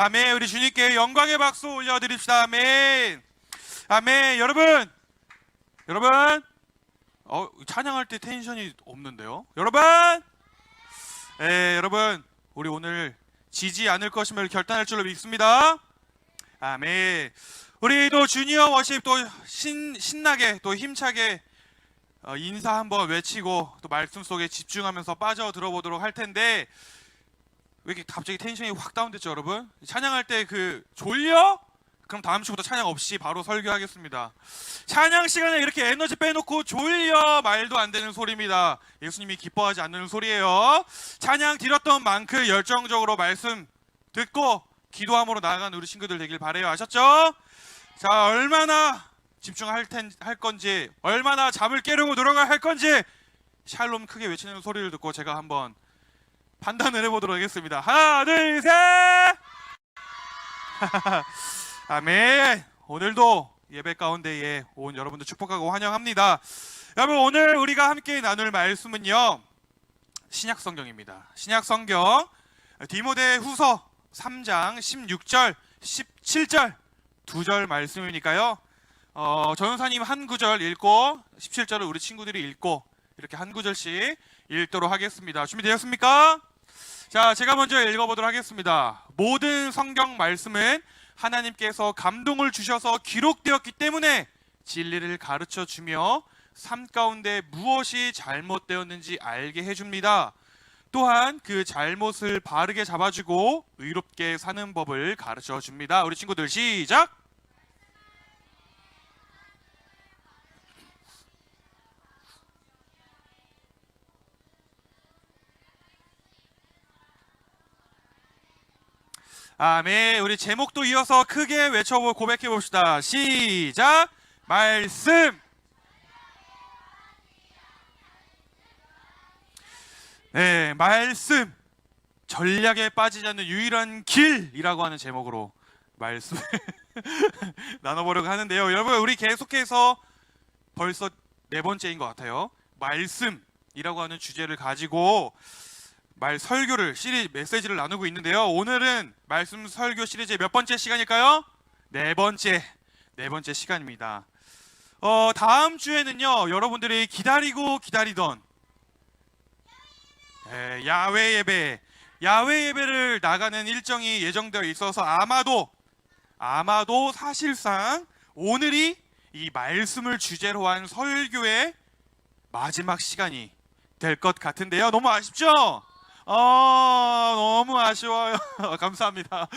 아멘. 우리 주님께 영광의 박수 올려드립시다. 아멘. 아멘. 여러분 찬양할 때 텐션이 없는데요. 여러분 우리 오늘 지지 않을 것임을 결단할 줄로 믿습니다. 아멘. 우리도 주니어 워십 또 신나게 또 힘차게 인사 한번 외치고 또 말씀 속에 집중하면서 빠져 들어보도록 할 텐데, 왜 이렇게 갑자기 텐션이 확 다운됐죠, 여러분? 찬양할 때 졸려? 그럼 다음 주부터 찬양 없이 바로 설교하겠습니다. 찬양 시간에 이렇게 에너지 빼놓고 졸려 말도 안 되는 소리입니다. 예수님이 기뻐하지 않는 소리예요. 찬양 드렸던 만큼 열정적으로 말씀 듣고 기도함으로 나아가는 우리 친구들 되길 바라요. 아셨죠? 자, 얼마나 집중할 건지, 얼마나 잠을 깨려고 노력할 건지 샬롬 크게 외치는 소리를 듣고 제가 한번 판단을 해보도록 하겠습니다. 하나, 둘, 셋! 아멘. 오늘도 예배 가운데에 온 여러분들 축복하고 환영합니다. 여러분, 오늘 우리가 함께 나눌 말씀은요, 신약성경입니다. 신약성경 디모데후서 3장 16절 17절 2절 말씀이니까요, 전도사님 한 구절 읽고 17절을 우리 친구들이 읽고 이렇게 한 구절씩 읽도록 하겠습니다. 준비되셨습니까? 자, 제가 먼저 읽어보도록 하겠습니다. 모든 성경 말씀은 하나님께서 감동을 주셔서 기록되었기 때문에 진리를 가르쳐 주며 삶 가운데 무엇이 잘못되었는지 알게 해줍니다. 또한 그 잘못을 바르게 잡아주고 의롭게 사는 법을 가르쳐 줍니다. 우리 친구들 시작! 아멘. 우리 제목도 이어서 크게 외쳐보고 고백해 봅시다. 시작! 말씀! 네, 말씀! 전략에 빠지지 않는 유일한 길이라고 하는 제목으로 말씀 나눠보려고 하는데요. 여러분, 우리 계속해서 벌써 4번째인 것 같아요. 말씀이라고 하는 주제를 가지고 설교를 메시지를 나누고 있는데요. 오늘은 말씀 설교 시리즈의 몇 번째 시간일까요? 네 번째 시간입니다. 다음 주에는요, 여러분들이 기다리고 기다리던 야외 예배를 나가는 일정이 예정되어 있어서 아마도 사실상 오늘이 이 말씀을 주제로 한 설교의 마지막 시간이 될 것 같은데요. 너무 아쉽죠? 너무 아쉬워요. 감사합니다.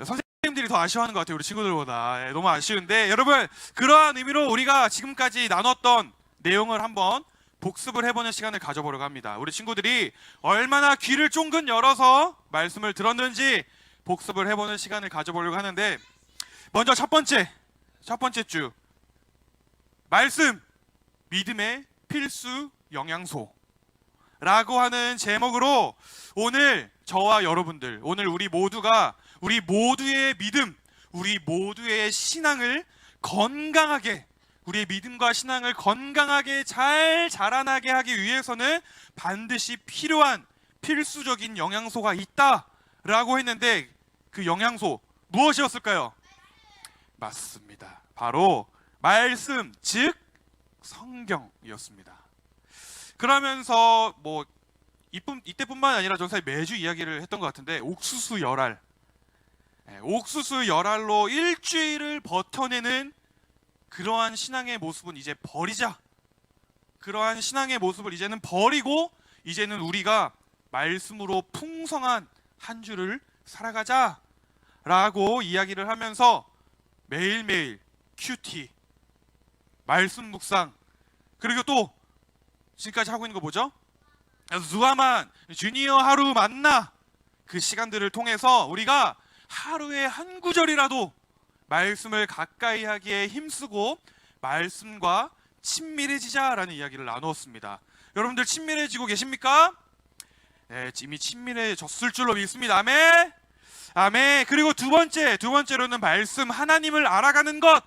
선생님들이 더 아쉬워하는 것 같아요, 우리 친구들보다. 너무 아쉬운데, 여러분, 그러한 의미로 우리가 지금까지 나눴던 내용을 한번 복습을 해보는 시간을 가져보려고 합니다. 우리 친구들이 얼마나 귀를 쫑긋 열어서 말씀을 들었는지 복습을 해보는 시간을 가져보려고 하는데, 먼저 첫 번째 주 말씀, 믿음의 필수 영양소 라고 하는 제목으로 오늘 저와 여러분들, 오늘 우리 모두의 믿음, 우리 모두의 신앙을 건강하게, 우리의 믿음과 신앙을 건강하게 잘 자라나게 하기 위해서는 반드시 필요한 필수적인 영양소가 있다라고 했는데, 그 영양소 무엇이었을까요? 맞습니다. 바로 말씀, 즉 성경이었습니다. 그러면서 이때뿐만 아니라 전사님 매주 이야기를 했던 것 같은데, 옥수수 열알로 일주일을 버텨내는 그러한 신앙의 모습은 이제 버리자. 그러한 신앙의 모습을 이제는 버리고, 이제는 우리가 말씀으로 풍성한 한 주를 살아가자 라고 이야기를 하면서 매일매일 큐티, 말씀 묵상, 그리고 또 지금까지 하고 있는 거 뭐죠? 누아만 주니어 하루 만나, 그 시간들을 통해서 우리가 하루에 한 구절이라도 말씀을 가까이 하기에 힘쓰고 말씀과 친밀해지자라는 이야기를 나누었습니다. 여러분들 친밀해지고 계십니까? 네, 이미 친밀해졌을 줄로 믿습니다. 아멘. 아멘. 그리고 두 번째로는 말씀, 하나님을 알아가는 것.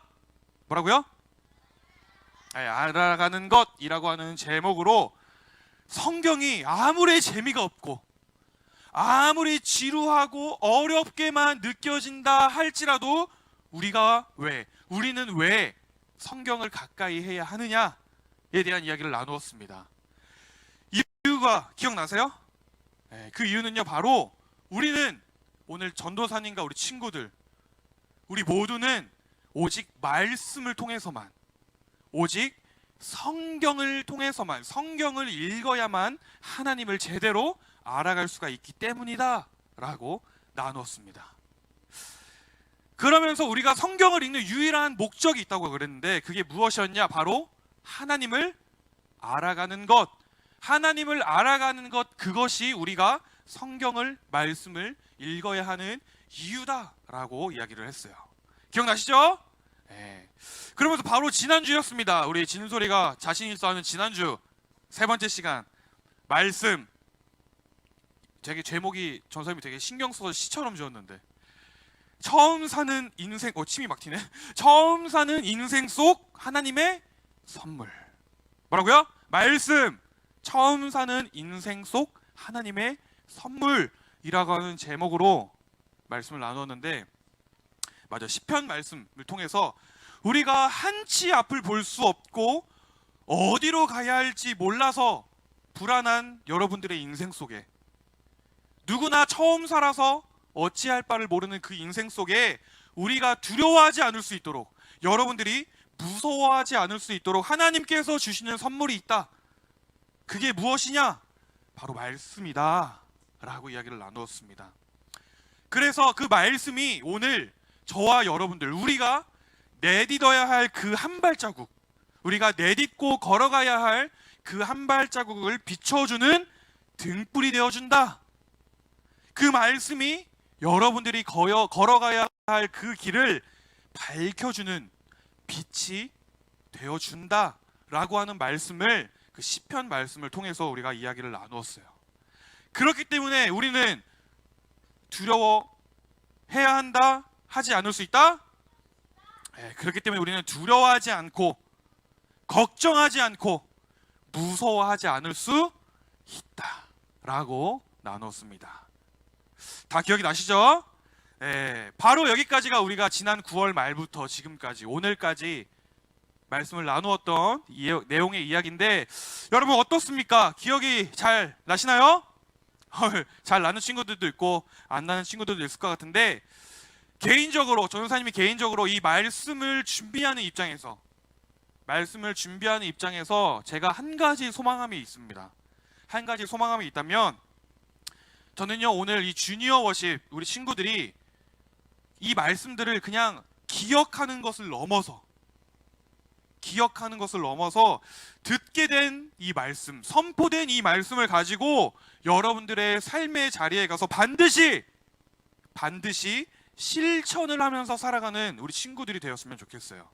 뭐라고요? 알아가는 것이라고 하는 제목으로 성경이 아무리 재미가 없고 아무리 지루하고 어렵게만 느껴진다 할지라도 우리는 왜 성경을 가까이 해야 하느냐에 대한 이야기를 나누었습니다. 이유가 기억나세요? 그 이유는요, 바로 우리는 오늘 전도사님과 우리 친구들, 우리 모두는 오직 말씀을 통해서만, 오직 성경을 통해서만, 성경을 읽어야만 하나님을 제대로 알아갈 수가 있기 때문이다 라고 나누었습니다. 그러면서 우리가 성경을 읽는 유일한 목적이 있다고 그랬는데, 그게 무엇이었냐? 바로 하나님을 알아가는 것. 하나님을 알아가는 것, 그것이 우리가 성경을, 말씀을 읽어야 하는 이유다라고 이야기를 했어요. 기억나시죠? 네. 그러면서 바로 지난주였습니다. 우리 진솔이가 자신 있어 하는 지난주 세 번째 시간 말씀, 되게 제목이 전사님이 되게 신경 써서 시처럼 지었는데, 처음 사는 인생, 침이 막 튀네. 처음 사는 인생 속 하나님의 선물. 뭐라고요? 말씀, 처음 사는 인생 속 하나님의 선물이라고 하는 제목으로 말씀을 나누었는데, 맞아, 시편 말씀을 통해서 우리가 한치 앞을 볼 수 없고 어디로 가야 할지 몰라서 불안한 여러분들의 인생 속에, 누구나 처음 살아서 어찌할 바를 모르는 그 인생 속에 우리가 두려워하지 않을 수 있도록, 여러분들이 무서워하지 않을 수 있도록 하나님께서 주시는 선물이 있다. 그게 무엇이냐? 바로 말씀이다 라고 이야기를 나누었습니다. 그래서 그 말씀이 오늘 저와 여러분들, 우리가 내딛어야 할 그 한 발자국, 우리가 내딛고 걸어가야 할 그 한 발자국을 비춰주는 등불이 되어준다. 그 말씀이 여러분들이 걸어가야 할 그 길을 밝혀주는 빛이 되어준다 라고 하는 말씀을, 그 시편 말씀을 통해서 우리가 이야기를 나누었어요. 그렇기 때문에 우리는 두려워해야 한다, 하지 않을 수 있다? 그렇기 때문에 우리는 두려워하지 않고 걱정하지 않고 무서워하지 않을 수 있다 라고 나눴습니다. 다 기억이 나시죠? 바로 여기까지가 우리가 지난 9월 말부터 지금까지, 오늘까지 말씀을 나누었던 내용의 이야기인데, 여러분 어떻습니까? 기억이 잘 나시나요? 잘 나는 친구들도 있고 안 나는 친구들도 있을 것 같은데, 개인적으로, 전도사님이 개인적으로 이 말씀을 준비하는 입장에서 제가 한 가지 소망함이 있습니다. 한 가지 소망함이 있다면, 저는요, 오늘 이 주니어 워십 우리 친구들이 이 말씀들을 그냥 기억하는 것을 넘어서 듣게 된 이 말씀, 선포된 이 말씀을 가지고 여러분들의 삶의 자리에 가서 반드시 실천을 하면서 살아가는 우리 친구들이 되었으면 좋겠어요.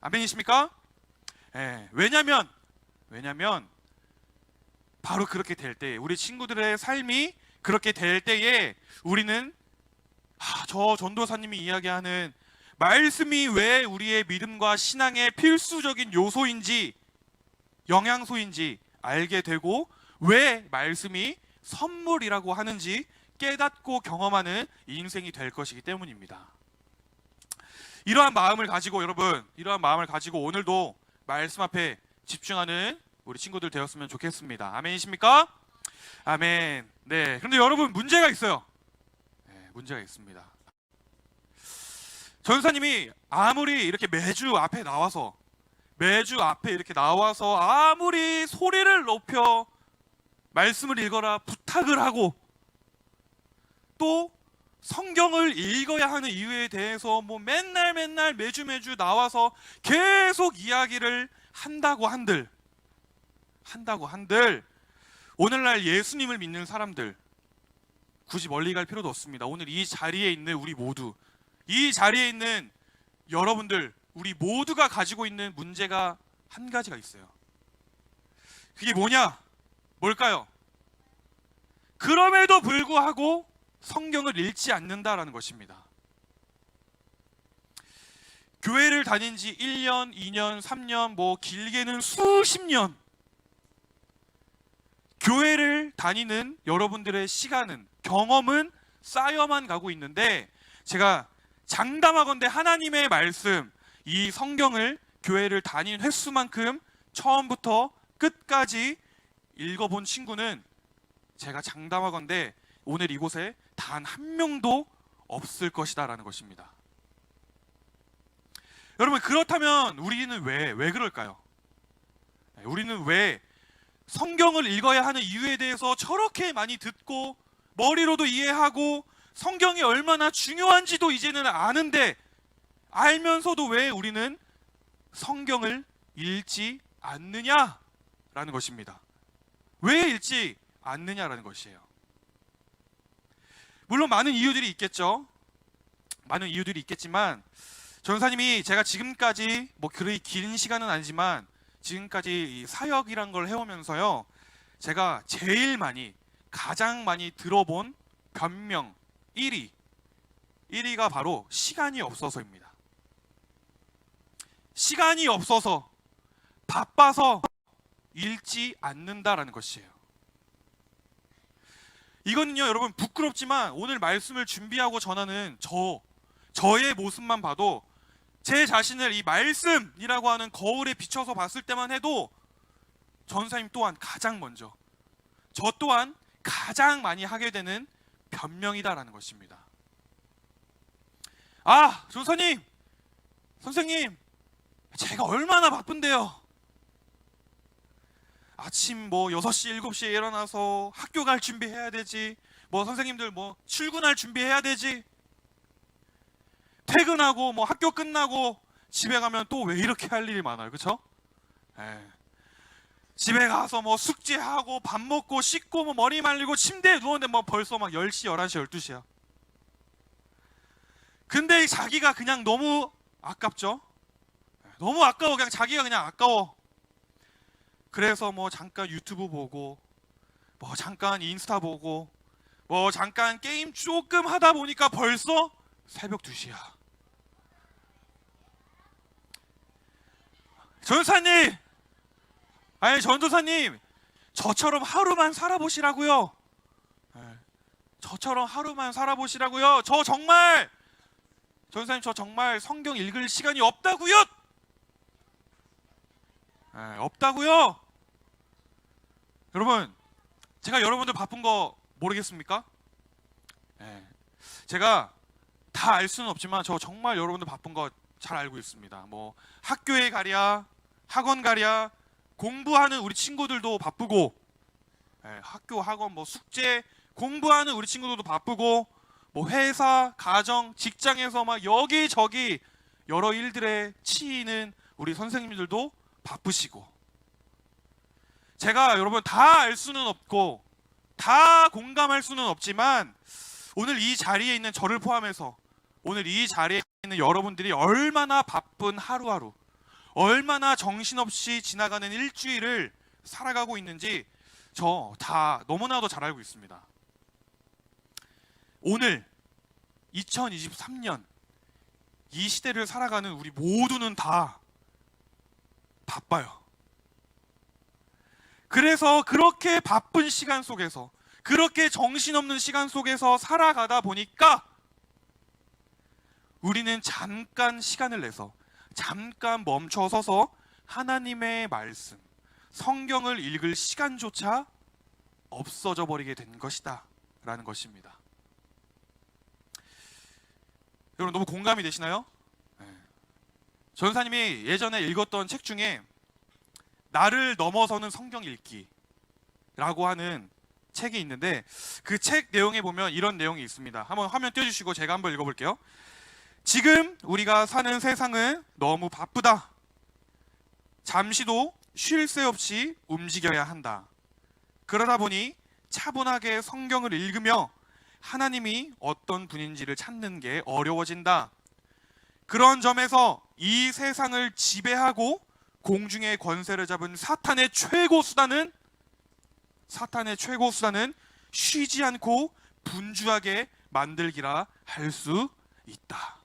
아멘이십니까? 왜냐면 바로 그렇게 될 때, 우리 친구들의 삶이 그렇게 될 때에 우리는 저 전도사님이 이야기하는 말씀이 왜 우리의 믿음과 신앙의 필수적인 요소인지, 영양소인지 알게 되고, 왜 말씀이 선물이라고 하는지 깨닫고 경험하는 인생이 될 것이기 때문입니다. 이러한 마음을 가지고, 여러분, 오늘도 말씀 앞에 집중하는 우리 친구들 되었으면 좋겠습니다. 아멘이십니까? 아멘. 네. 그런데 여러분, 문제가 있어요. 문제가 있습니다. 전사님이 아무리 이렇게 매주 앞에 이렇게 나와서 아무리 소리를 높여 말씀을 읽어라 부탁을 하고, 또 성경을 읽어야 하는 이유에 대해서 맨날 매주 나와서 계속 이야기를 한다고 한들 오늘날 예수님을 믿는 사람들, 굳이 멀리 갈 필요도 없습니다. 오늘 이 자리에 있는 우리 모두, 이 자리에 있는 여러분들, 우리 모두가 가지고 있는 문제가 한 가지가 있어요. 그게 뭘까요? 그럼에도 불구하고 성경을 읽지 않는다라는 것입니다. 교회를 다닌 지 1년, 2년, 3년, 길게는 수십 년 교회를 다니는 여러분들의 시간은, 경험은 쌓여만 가고 있는데, 제가 장담하건대 하나님의 말씀, 이 성경을 교회를 다닌 횟수만큼 처음부터 끝까지 읽어본 친구는 제가 장담하건대 오늘 이곳에 단 한 명도 없을 것이다 라는 것입니다. 여러분, 그렇다면 우리는 왜 그럴까요? 우리는 왜 성경을 읽어야 하는 이유에 대해서 저렇게 많이 듣고 머리로도 이해하고 성경이 얼마나 중요한지도 이제는 아는데, 알면서도 왜 우리는 성경을 읽지 않느냐라는 것입니다. 왜 읽지 않느냐라는 것이에요. 물론 많은 이유들이 있겠죠. 많은 이유들이 있겠지만, 전사님이 제가 지금까지 그리 긴 시간은 아니지만 지금까지 이 사역이란 걸 해오면서요, 제가 가장 많이 들어본 변명 1위가 바로 시간이 없어서입니다. 시간이 없어서, 바빠서 읽지 않는다라는 것이에요. 이거는요, 여러분, 부끄럽지만 오늘 말씀을 준비하고 전하는 저의 모습만 봐도, 제 자신을 이 말씀이라고 하는 거울에 비춰서 봤을 때만 해도 전사님 또한 가장 먼저, 저 또한 가장 많이 하게 되는 변명이다라는 것입니다. 아, 전사님, 선생님, 제가 얼마나 바쁜데요. 아침 6시, 7시에 일어나서 학교 갈 준비해야 되지, 선생님들 출근할 준비해야 되지, 퇴근하고 학교 끝나고 집에 가면 또 왜 이렇게 할 일이 많아요, 그쵸? 집에 가서 숙제하고 밥 먹고 씻고 머리 말리고 침대에 누웠는데 벌써 10시, 11시, 12시야. 근데 자기가 그냥 너무 아깝죠? 너무 아까워. 그냥 자기가 그냥 아까워. 그래서 잠깐 유튜브 보고, 잠깐 인스타 보고, 잠깐 게임 조금 하다 보니까 벌써 새벽 2시야. 전도사님, 전도사님, 저처럼 하루만 살아보시라고요. 저처럼 하루만 살아보시라고요. 전도사님, 저 정말 성경 읽을 시간이 없다고요. 없다고요. 여러분, 제가 여러분들 바쁜 거 모르겠습니까? 제가 다 알 수는 없지만 저 정말 여러분들 바쁜 거 잘 알고 있습니다. 학교에 가랴, 학원 가랴, 공부하는 우리 친구들도 바쁘고, 학교, 학원, 숙제, 공부하는 우리 친구들도 바쁘고, 회사, 가정, 직장에서 여기저기 여러 일들에 치이는 우리 선생님들도 바쁘시고, 제가 여러분 다 알 수는 없고 다 공감할 수는 없지만, 오늘 이 자리에 있는 저를 포함해서 오늘 이 자리에 있는 여러분들이 얼마나 바쁜 하루하루, 얼마나 정신없이 지나가는 일주일을 살아가고 있는지 저 다 너무나도 잘 알고 있습니다. 오늘 2023년 이 시대를 살아가는 우리 모두는 다 바빠요. 그래서 그렇게 바쁜 시간 속에서, 그렇게 정신없는 시간 속에서 살아가다 보니까 우리는 잠깐 시간을 내서, 잠깐 멈춰서서 하나님의 말씀, 성경을 읽을 시간조차 없어져 버리게 된 것이다 라는 것입니다. 여러분, 너무 공감이 되시나요? 전사님이 예전에 읽었던 책 중에 나를 넘어서는 성경 읽기라고 하는 책이 있는데, 그 책 내용에 보면 이런 내용이 있습니다. 한번 화면 띄워주시고 제가 한번 읽어볼게요. 지금 우리가 사는 세상은 너무 바쁘다. 잠시도 쉴 새 없이 움직여야 한다. 그러다 보니 차분하게 성경을 읽으며 하나님이 어떤 분인지를 찾는 게 어려워진다. 그런 점에서 이 세상을 지배하고 공중의 권세를 잡은 사탄의 최고 수단은 쉬지 않고 분주하게 만들기라 할 수 있다.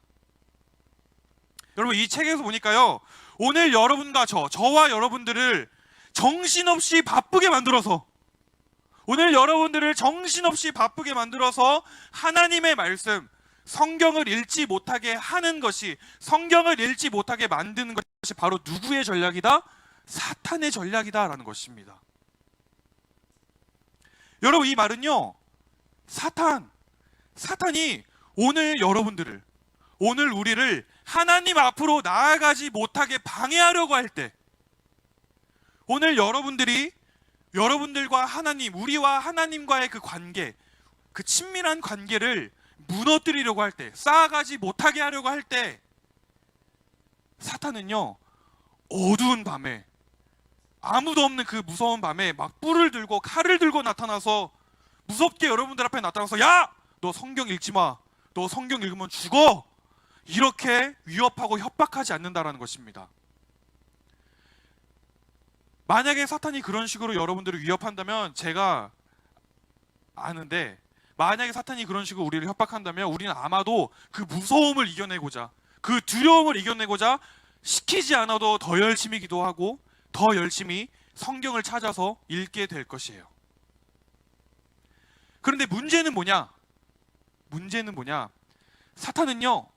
여러분, 이 책에서 보니까요, 오늘 여러분과 저와 여러분들을 정신없이 바쁘게 만들어서, 오늘 여러분들을 정신없이 바쁘게 만들어서 하나님의 말씀, 성경을 읽지 못하게 하는 것이, 성경을 읽지 못하게 만드는 것이 바로 누구의 전략이다? 사탄의 전략이다라는 것입니다. 여러분, 이 말은요, 사탄이 오늘 여러분들을, 오늘 우리를 하나님 앞으로 나아가지 못하게 방해하려고 할 때, 오늘 여러분들이 여러분들과 하나님, 우리와 하나님과의 그 관계, 그 친밀한 관계를 무너뜨리려고 할 때, 쌓아가지 못하게 하려고 할 때, 사탄은요, 어두운 밤에, 아무도 없는 그 무서운 밤에 막 뿔을 들고 칼을 들고 나타나서 무섭게 여러분들 앞에 나타나서, 야! 너 성경 읽지 마. 너 성경 읽으면 죽어. 이렇게 위협하고 협박하지 않는다라는 것입니다. 만약에 사탄이 그런 식으로 여러분들을 위협한다면, 제가 아는데, 만약에 사탄이 그런 식으로 우리를 협박한다면 우리는 아마도 그 무서움을 이겨내고자, 그 두려움을 이겨내고자 시키지 않아도 더 열심히 기도하고 더 열심히 성경을 찾아서 읽게 될 것이에요. 그런데 문제는 뭐냐? 사탄은요,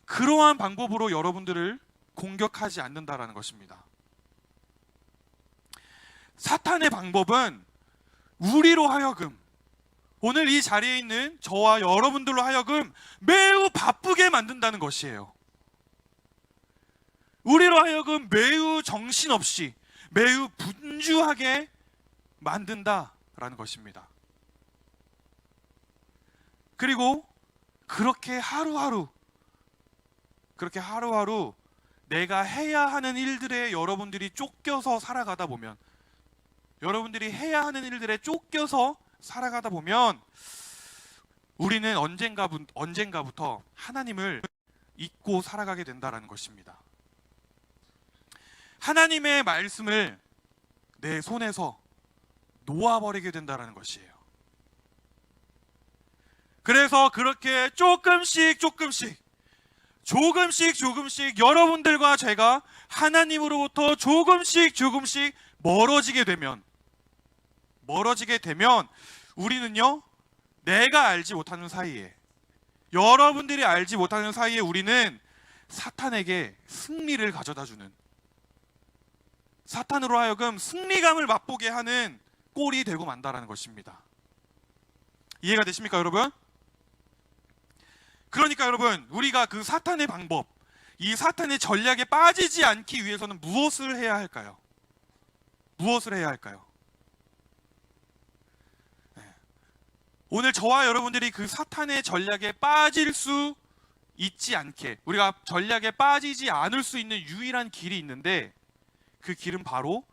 그러한 방법으로 여러분들을 공격하지 않는다라는 것입니다. 사탄의 방법은 우리로 하여금, 오늘 이 자리에 있는 저와 여러분들로 하여금 매우 바쁘게 만든다는 것이에요. 우리로 하여금 매우 정신없이, 매우 분주하게 만든다라는 것입니다. 그리고 그렇게 하루하루 내가 해야 하는 일들에 여러분들이 쫓겨서 살아가다 보면, 여러분들이 해야 하는 일들에 쫓겨서 살아가다 보면 우리는 언젠가부터 하나님을 잊고 살아가게 된다라는 것입니다. 하나님의 말씀을 내 손에서 놓아버리게 된다라는 것이에요. 그래서 그렇게 조금씩 여러분들과 제가 하나님으로부터 조금씩 멀어지게 되면 우리는요, 내가 알지 못하는 사이에, 여러분들이 알지 못하는 사이에 우리는 사탄에게 승리를 가져다주는, 사탄으로 하여금 승리감을 맛보게 하는 꼴이 되고 만다라는 것입니다. 이해가 되십니까, 여러분? 그러니까 여러분, 우리가 그 사탄의 방법, 이 사탄의 전략에 빠지지 않기 위해서는 무엇을 해야 할까요? 오늘 저와 여러분들이 그 사탄의 전략에 빠질 수 있지 않게, 우리가 전략에 빠지지 않을 수 있는 유일한 길이 있는데, 그 길은 바로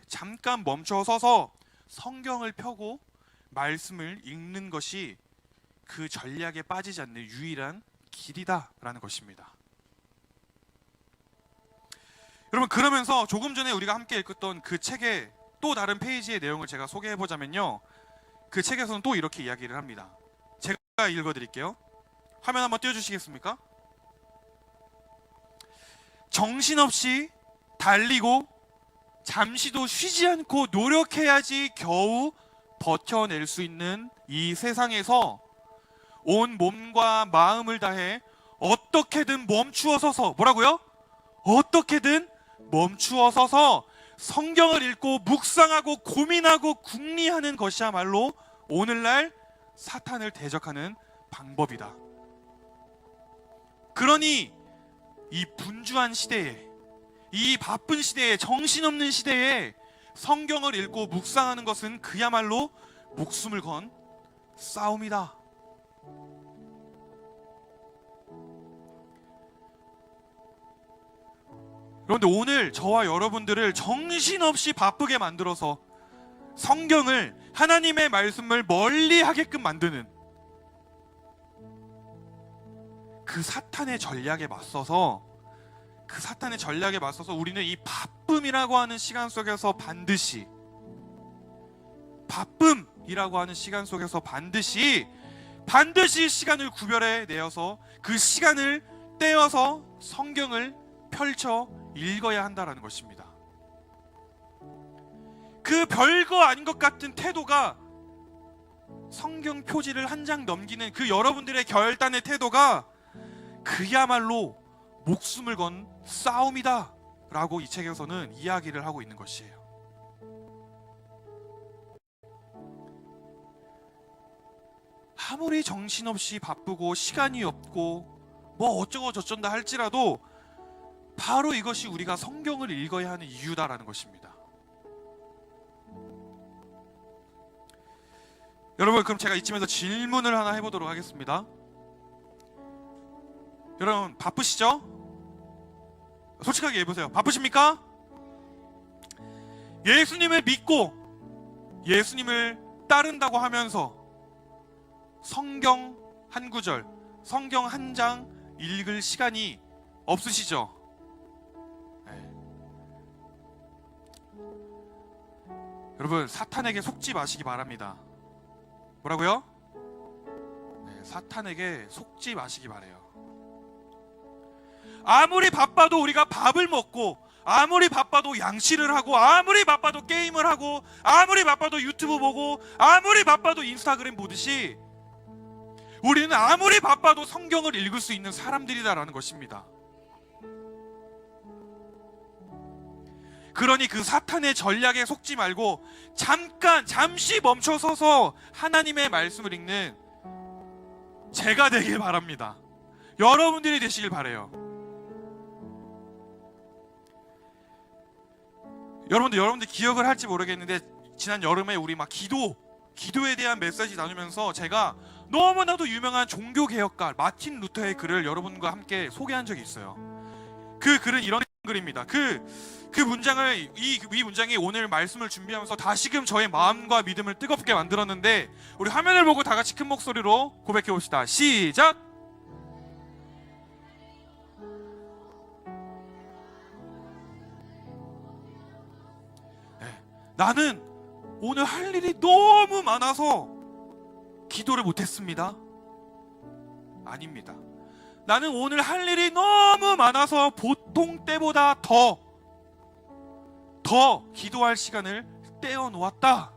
잠깐 멈춰서서 성경을 펴고 말씀을 읽는 것이 그 전략에 빠지지 않는 유일한 길이다라는 것입니다. 여러분, 그러면서 조금 전에 우리가 함께 읽었던 그 책의 또 다른 페이지의 내용을 제가 소개해보자면요, 그 책에서는 또 이렇게 이야기를 합니다. 제가 읽어드릴게요. 화면 한번 띄워주시겠습니까? 정신없이 달리고 잠시도 쉬지 않고 노력해야지 겨우 버텨낼 수 있는 이 세상에서 온 몸과 마음을 다해 어떻게든 멈추어 서서, 뭐라고요? 어떻게든 멈추어 서서 성경을 읽고 묵상하고 고민하고 궁리하는 것이야말로 오늘날 사탄을 대적하는 방법이다. 그러니 이 분주한 시대에, 이 바쁜 시대에, 정신없는 시대에 성경을 읽고 묵상하는 것은 그야말로 목숨을 건 싸움이다. 그런데 오늘 저와 여러분들을 정신없이 바쁘게 만들어서 성경을, 하나님의 말씀을 멀리 하게끔 만드는 그 사탄의 전략에 맞서서 우리는 이 바쁨이라고 하는 시간 속에서 반드시 시간을 구별해 내어서 그 시간을 떼어서 성경을 펼쳐 읽어야 한다라는 것입니다. 그 별거 아닌 것 같은 태도가, 성경 표지를 한 장 넘기는 그 여러분들의 결단의 태도가 그야말로 목숨을 건 싸움이다 라고 이 책에서는 이야기를 하고 있는 것이에요. 아무리 정신없이 바쁘고 시간이 없고 뭐 어쩌고 저쩐다 할지라도 바로 이것이 우리가 성경을 읽어야 하는 이유다라는 것입니다. 여러분, 그럼 제가 이쯤에서 질문을 하나 해보도록 하겠습니다. 여러분, 바쁘시죠? 솔직하게 해보세요. 바쁘십니까? 예수님을 믿고 예수님을 따른다고 하면서 성경 한 구절, 성경 한 장 읽을 시간이 없으시죠? 네. 여러분, 사탄에게 속지 마시기 바랍니다. 뭐라고요? 네, 사탄에게 속지 마시기 바래요. 아무리 바빠도 우리가 밥을 먹고, 아무리 바빠도 양치를 하고, 아무리 바빠도 게임을 하고, 아무리 바빠도 유튜브 보고, 아무리 바빠도 인스타그램 보듯이 우리는 아무리 바빠도 성경을 읽을 수 있는 사람들이다라는 것입니다. 그러니 그 사탄의 전략에 속지 말고 잠시 멈춰서서 하나님의 말씀을 읽는 제가 되길 바랍니다. 여러분들이 되시길 바라요. 여러분들 기억을 할지 모르겠는데 지난 여름에 우리 막 기도에 대한 메시지 나누면서 제가 너무나도 유명한 종교개혁가 마틴 루터의 글을 여러분과 함께 소개한 적이 있어요. 그 글은 이런 글입니다. 그 문장을 이 문장이 오늘 말씀을 준비하면서 다시금 저의 마음과 믿음을 뜨겁게 만들었는데, 우리 화면을 보고 다 같이 큰 목소리로 고백해 봅시다. 시작! 네. 나는 오늘 할 일이 너무 많아서 기도를 못했습니다. 아닙니다. 나는 오늘 할 일이 너무 많아서 보통 때보다 더 기도할 시간을 떼어 놓았다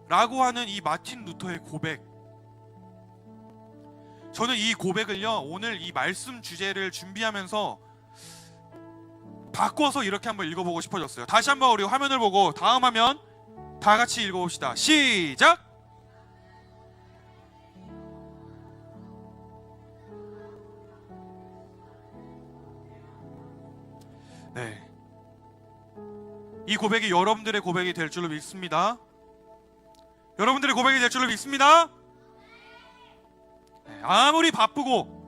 라고 하는 이 마틴 루터의 고백, 저는 이 고백을요 오늘 이 말씀 주제를 준비하면서 바꿔서 이렇게 한번 읽어보고 싶어졌어요. 다시 한번 우리 화면을 보고 다음 화면 다 같이 읽어봅시다. 시작! 네, 이 고백이 여러분들의 고백이 될 줄로 믿습니다. 여러분들의 고백이 될 줄로 믿습니다. 네, 아무리 바쁘고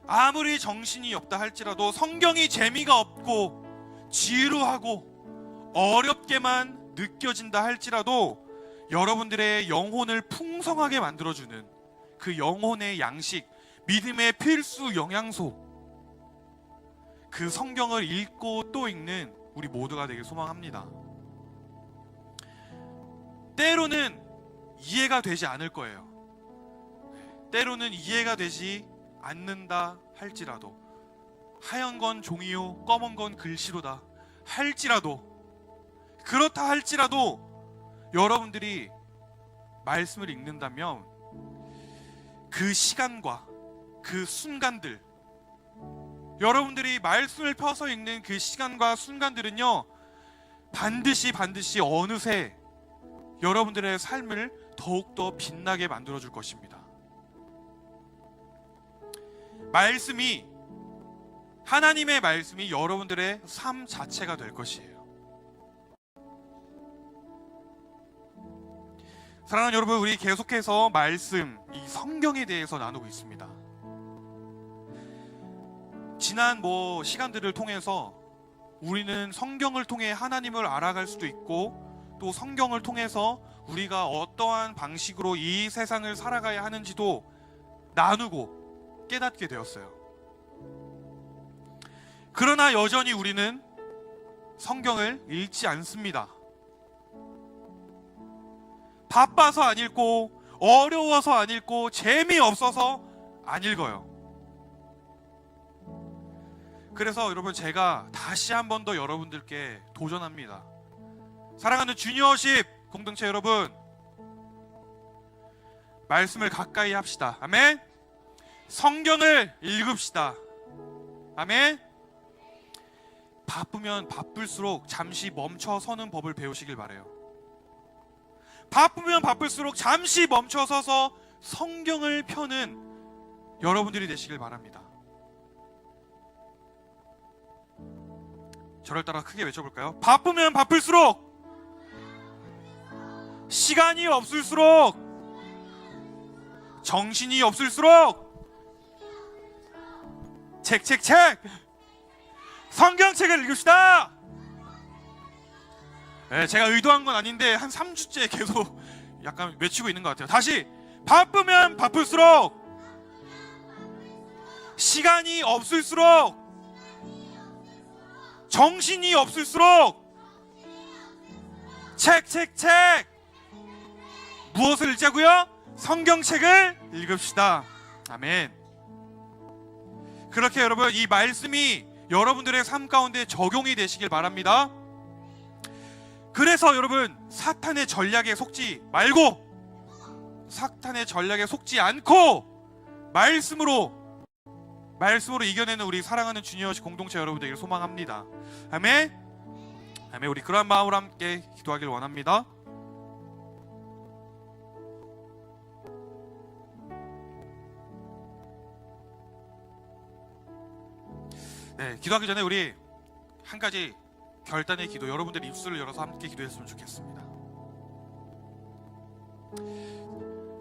아무리 정신이 없다 할지라도, 성경이 재미가 없고 지루하고 어렵게만 느껴진다 할지라도, 여러분들의 영혼을 풍성하게 만들어주는 그 영혼의 양식, 믿음의 필수 영양소, 그 성경을 읽고 또 읽는 우리 모두가 되길 소망합니다. 때로는 이해가 되지 않을 거예요. 때로는 이해가 되지 않는다 할지라도, 하얀 건 종이요 검은 건 글씨로다 할지라도, 그렇다 할지라도 여러분들이 말씀을 읽는다면 그 시간과 그 순간들, 여러분들이 말씀을 펴서 읽는 그 시간과 순간들은요 반드시 어느새 여러분들의 삶을 더욱더 빛나게 만들어줄 것입니다. 하나님의 말씀이 여러분들의 삶 자체가 될 것이에요. 사랑하는 여러분, 우리 계속해서 말씀, 이 성경에 대해서 나누고 있습니다. 지난 시간들을 통해서 우리는 성경을 통해 하나님을 알아갈 수도 있고, 또 성경을 통해서 우리가 어떠한 방식으로 이 세상을 살아가야 하는지도 나누고 깨닫게 되었어요. 그러나 여전히 우리는 성경을 읽지 않습니다. 바빠서 안 읽고, 어려워서 안 읽고, 재미없어서 안 읽어요. 그래서 여러분 제가 다시 한 번 더 여러분들께 도전합니다. 사랑하는 주니어십 공동체 여러분, 말씀을 가까이 합시다. 아멘. 성경을 읽읍시다. 아멘. 바쁘면 바쁠수록 잠시 멈춰 서는 법을 배우시길 바래요. 바쁘면 바쁠수록 잠시 멈춰 서서 성경을 펴는 여러분들이 되시길 바랍니다. 저를 따라 크게 외쳐볼까요? 바쁘면 바쁠수록, 시간이 없을수록, 정신이 없을수록 책 성경책을 읽읍시다. 네, 제가 의도한 건 아닌데 한 3주째 계속 약간 외치고 있는 것 같아요. 다시, 바쁘면 바쁠수록, 시간이 없을수록, 정신이 없을수록 책 무엇을 읽자고요? 성경책을 읽읍시다. 아멘. 그렇게 여러분 이 말씀이 여러분들의 삶 가운데 적용이 되시길 바랍니다. 그래서 여러분 사탄의 전략에 속지 말고, 사탄의 전략에 속지 않고 말씀으로 이겨내는 우리 사랑하는 주니어십 공동체 여러분들에게 소망합니다. 아멘. 아멘. 우리 그러한 마음으로 함께 기도하길 원합니다. 네, 기도하기 전에 우리 한 가지 결단의 기도, 여러분들이 입술을 열어서 함께 기도했으면 좋겠습니다.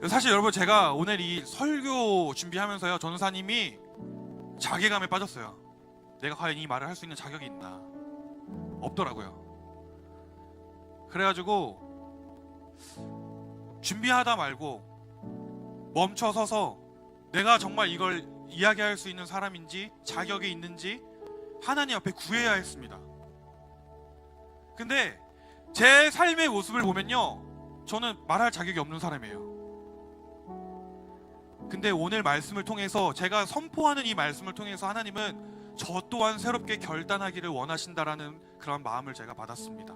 사실 여러분 제가 오늘 이 설교 준비하면서요, 전사님이 자괴감에 빠졌어요. 내가 과연 이 말을 할 수 있는 자격이 있나? 없더라고요. 그래가지고 준비하다 말고 멈춰서서 내가 정말 이걸 이야기할 수 있는 사람인지, 자격이 있는지 하나님 앞에 구해야 했습니다. 근데 제 삶의 모습을 보면요, 저는 말할 자격이 없는 사람이에요. 근데 오늘 말씀을 통해서, 제가 선포하는 이 말씀을 통해서 하나님은 저 또한 새롭게 결단하기를 원하신다라는 그런 마음을 제가 받았습니다.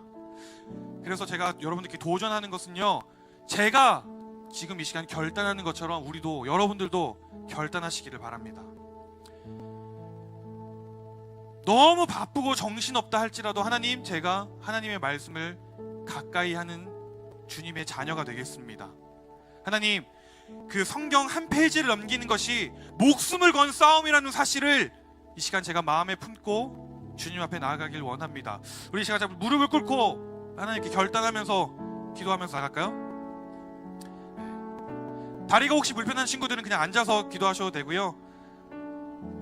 그래서 제가 여러분들께 도전하는 것은요, 제가 지금 이 시간 결단하는 것처럼 우리도, 여러분들도 결단하시기를 바랍니다. 너무 바쁘고 정신없다 할지라도 하나님, 제가 하나님의 말씀을 가까이 하는 주님의 자녀가 되겠습니다. 하나님, 그 성경 한 페이지를 넘기는 것이 목숨을 건 싸움이라는 사실을 이 시간 제가 마음에 품고 주님 앞에 나아가길 원합니다. 우리 이 시간 무릎을 꿇고 하나님께 결단하면서 기도하면서 나갈까요? 다리가 혹시 불편한 친구들은 그냥 앉아서 기도하셔도 되고요,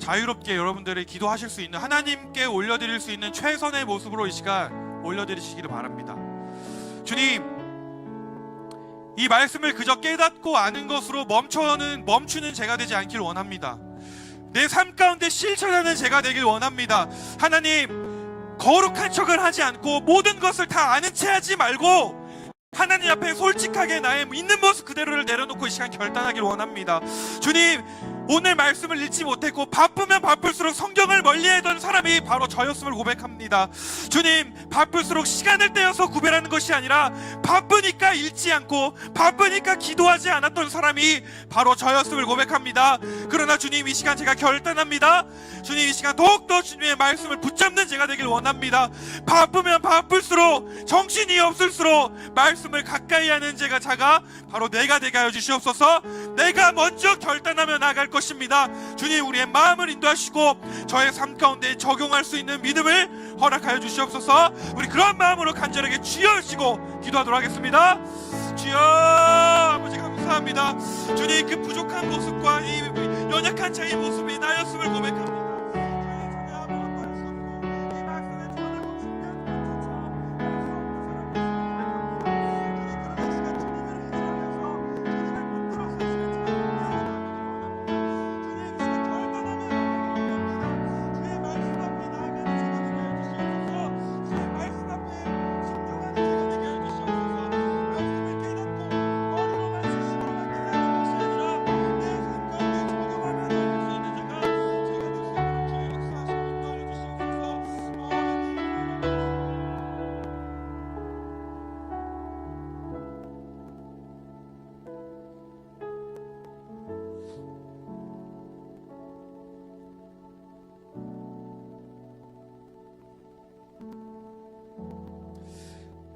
자유롭게 여러분들이 기도하실 수 있는, 하나님께 올려드릴 수 있는 최선의 모습으로 이 시간 올려드리시기를 바랍니다. 주님, 이 말씀을 그저 깨닫고 아는 것으로 멈추는 제가 되지 않길 원합니다. 내 삶 가운데 실천하는 제가 되길 원합니다. 하나님, 거룩한 척을 하지 않고 모든 것을 다 아는 채 하지 말고 하나님 앞에 솔직하게 나의 있는 모습 그대로를 내려놓고 이 시간 결단하길 원합니다. 주님, 오늘 말씀을 읽지 못했고 바쁘면 바쁠수록 성경을 멀리하던 사람이 바로 저였음을 고백합니다. 주님, 바쁠수록 시간을 떼어서 구별하는 것이 아니라 바쁘니까 읽지 않고 바쁘니까 기도하지 않았던 사람이 바로 저였음을 고백합니다. 그러나 주님, 이 시간 제가 결단합니다. 주님, 이 시간 더욱더 주님의 말씀을 붙잡는 제가 되길 원합니다. 바쁘면 바쁠수록, 정신이 없을수록 말씀을 가까이 하는 제가 바로 내가 되게 하여 주시옵소서. 내가 먼저 결단하며 나아갈 것입니다. 주님, 우리의 마음을 인도하시고 저의 삶 가운데 적용할 수 있는 믿음을 허락하여 주시옵소서. 우리 그런 마음으로 간절하게 주여시고 기도하도록 하겠습니다. 주여, 아버지 감사합니다. 주님, 그 부족한 모습과 이 연약한 자의 모습이 나였음을 고백합니다.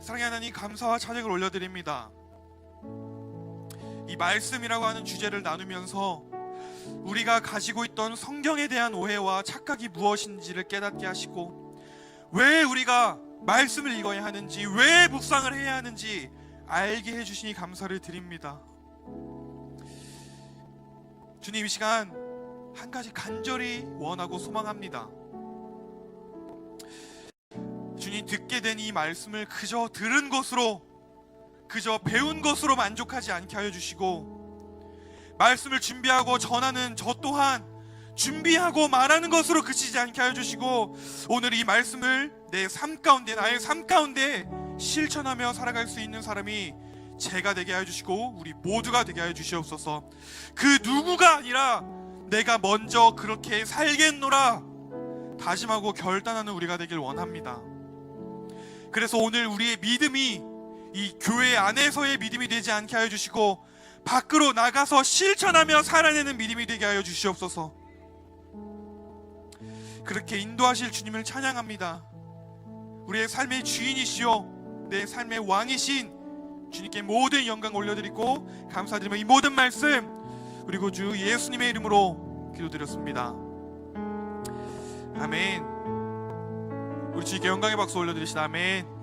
사랑의 하나님, 감사와 찬양을 올려드립니다. 이 말씀이라고 하는 주제를 나누면서 우리가 가지고 있던 성경에 대한 오해와 착각이 무엇인지를 깨닫게 하시고, 왜 우리가 말씀을 읽어야 하는지, 왜 묵상을 해야 하는지 알게 해주시니 감사를 드립니다. 주님, 이 시간 한 가지 간절히 원하고 소망합니다. 주님, 듣게 된 이 말씀을 그저 들은 것으로, 그저 배운 것으로 만족하지 않게 하여 주시고, 말씀을 준비하고 전하는 저 또한 준비하고 말하는 것으로 그치지 않게 하여 주시고, 오늘 이 말씀을 내 삶 가운데, 나의 삶 가운데 실천하며 살아갈 수 있는 사람이 제가 되게 하여 주시고 우리 모두가 되게 하여 주시옵소서. 그 누구가 아니라 내가 먼저 그렇게 살겠노라 다짐하고 결단하는 우리가 되길 원합니다. 그래서 오늘 우리의 믿음이 이 교회 안에서의 믿음이 되지 않게 하여 주시고, 밖으로 나가서 실천하며 살아내는 믿음이 되게 하여 주시옵소서. 그렇게 인도하실 주님을 찬양합니다. 우리의 삶의 주인이시오 내 삶의 왕이신 주님께 모든 영광 올려드리고 감사드리며 이 모든 말씀 우리 구주 예수님의 이름으로 기도드렸습니다. 아멘. 우리 주님께 영광의 박수 올려드리시다. 아멘.